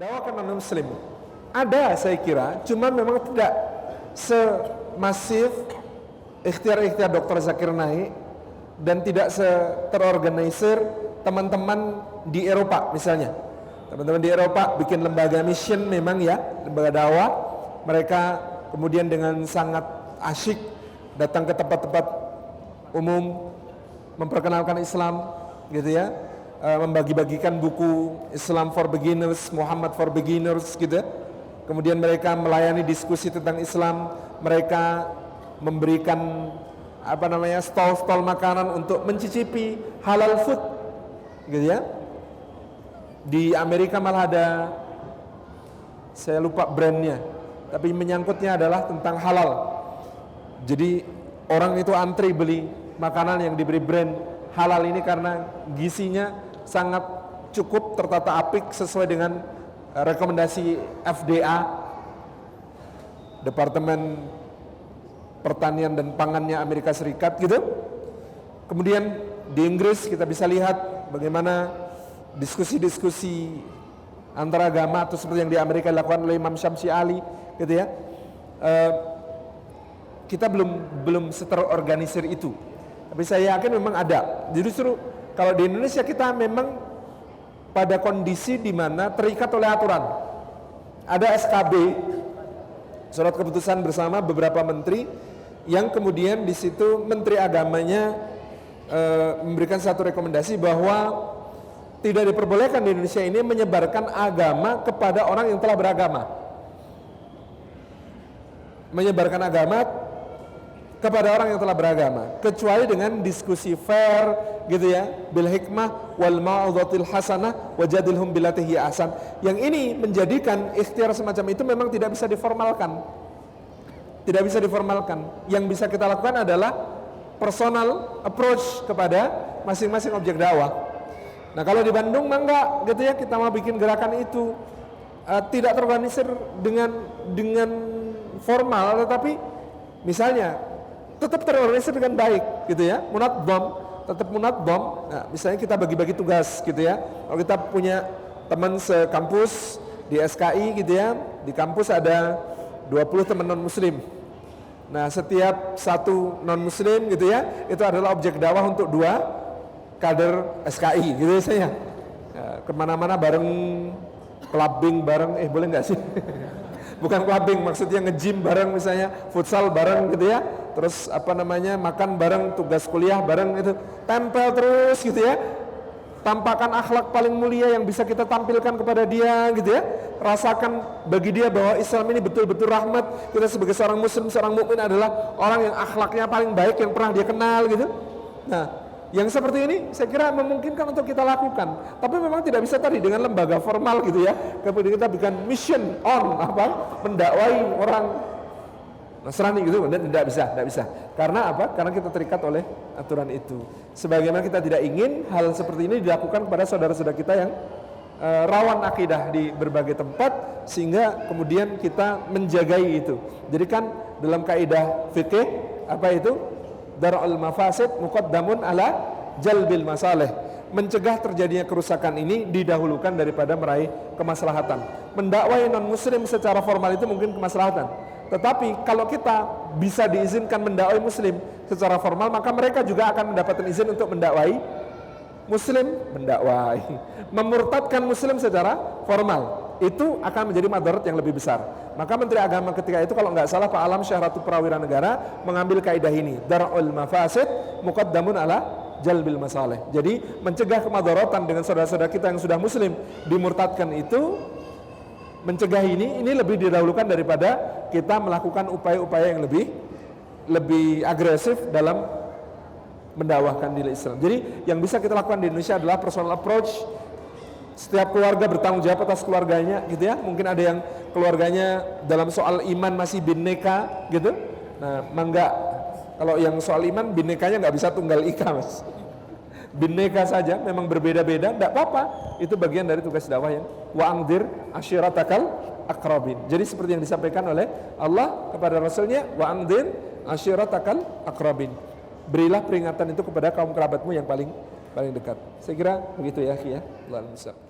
Dakwah non muslim ada, saya kira, cuma memang tidak semasif ikhtiar-ikhtiar Dr. Zakir Naik dan tidak terorganisir teman-teman di Eropa misalnya. Teman-teman di Eropa bikin lembaga mission, memang ya, lembaga dakwah. Mereka kemudian dengan sangat asyik datang ke tempat-tempat umum, memperkenalkan Islam, gitu ya, membagi-bagikan buku Islam for Beginners, Muhammad for Beginners, gitu. Kemudian mereka melayani diskusi tentang Islam, mereka memberikan stall-stall makanan untuk mencicipi halal food, gitu ya. Di Amerika malah ada, saya lupa brandnya, tapi menyangkutnya adalah tentang halal. Jadi orang itu antri beli makanan yang diberi brand halal ini karena gizinya sangat cukup, tertata apik sesuai dengan rekomendasi FDA, Departemen Pertanian dan Pangannya Amerika Serikat, gitu. Kemudian di Inggris kita bisa lihat bagaimana diskusi-diskusi antara agama, atau seperti yang di Amerika dilakukan oleh Imam Syamsi Ali, gitu ya. Kita belum seterorganisir itu, tapi saya yakin memang ada. Justru kalau di Indonesia kita memang pada kondisi di mana terikat oleh aturan. Ada SKB, surat keputusan bersama beberapa menteri, yang kemudian di situ menteri agamanya memberikan satu rekomendasi bahwa tidak diperbolehkan di Indonesia ini menyebarkan agama kepada orang yang telah beragama. Menyebarkan agama kepada orang yang telah beragama, kecuali dengan diskusi fair, gitu ya, bil hikmah wal mau'idhatil hasanah wajadilhum billati hiya ahsan. Yang ini menjadikan ikhtiar semacam itu memang tidak bisa diformalkan. Tidak bisa diformalkan. Yang bisa kita lakukan adalah personal approach kepada masing-masing objek dakwah. Nah, kalau di Bandung mah enggak, gitu ya, kita mau bikin gerakan itu tidak terorganisir dengan formal, tetapi misalnya tetap terorganisir dengan baik, gitu ya. Tetap munadbom. Nah, misalnya kita bagi-bagi tugas, gitu ya. Kalau kita punya teman sekampus di SKI, gitu ya, di kampus ada 20 teman non muslim. Nah, setiap satu non muslim, gitu ya, itu adalah objek dakwah untuk 2 kader SKI, gitu ya saya. Kemana-mana bareng, clubbing bareng, boleh nggak sih? Bukan clubbing, maksudnya nge-gym bareng, misalnya futsal bareng, gitu ya. Terus makan bareng, tugas kuliah bareng, itu tempel terus, gitu ya. Tampakkan akhlak paling mulia yang bisa kita tampilkan kepada dia, gitu ya. Rasakan bagi dia bahwa Islam ini betul-betul rahmat. Kita sebagai seorang muslim, seorang mukmin adalah orang yang akhlaknya paling baik yang pernah dia kenal, gitu. Nah, yang seperti ini saya kira memungkinkan untuk kita lakukan, tapi memang tidak bisa tadi dengan lembaga formal, gitu ya. Kemudian kita bikin mission on mendakwai orang Nasrani, gitu, dan tidak bisa. Karena apa? Karena kita terikat oleh aturan itu. Sebagaimana kita tidak ingin hal seperti ini dilakukan kepada saudara-saudara kita yang rawan akidah di berbagai tempat, sehingga kemudian kita menjagai itu. Jadi kan dalam kaidah fikih dar'ul mafasid muqaddamun ala jalbil masalih. Mencegah terjadinya kerusakan ini didahulukan daripada meraih kemaslahatan. Mendakwai non muslim secara formal itu mungkin kemaslahatan, tetapi kalau kita bisa diizinkan mendakwai muslim secara formal, maka mereka juga akan mendapatkan izin untuk mendakwai muslim, memurtadkan muslim secara formal. Itu akan menjadi madarat yang lebih besar. Maka Menteri Agama ketika itu, kalau nggak salah Pak Alam Syahratu Prawira Negara, mengambil kaidah ini, dar'ul mafasid muqaddamun ala jalbil masalih. Jadi mencegah kemadaratan dengan saudara-saudara kita yang sudah muslim dimurtadkan itu, mencegah ini lebih didahulukan daripada kita melakukan upaya-upaya yang lebih agresif dalam mendakwahkan diri Islam. Jadi yang bisa kita lakukan di Indonesia adalah personal approach. Setiap keluarga bertanggung jawab atas keluarganya, gitu ya. Mungkin ada yang keluarganya dalam soal iman masih bineka, gitu. Nah, mangga, kalau yang soal iman binekanya nggak bisa tunggal ika, mas. Bineka saja, memang berbeda-beda, tidak apa-apa. Itu bagian dari tugas dakwah yang wa'angdir asyiratakal akrabin. Jadi seperti yang disampaikan oleh Allah kepada Rasulnya, wa'angdir asyiratakal akrabin. Berilah peringatan itu kepada kaum kerabatmu yang paling dekat. Saya kira begitu ya, Allah.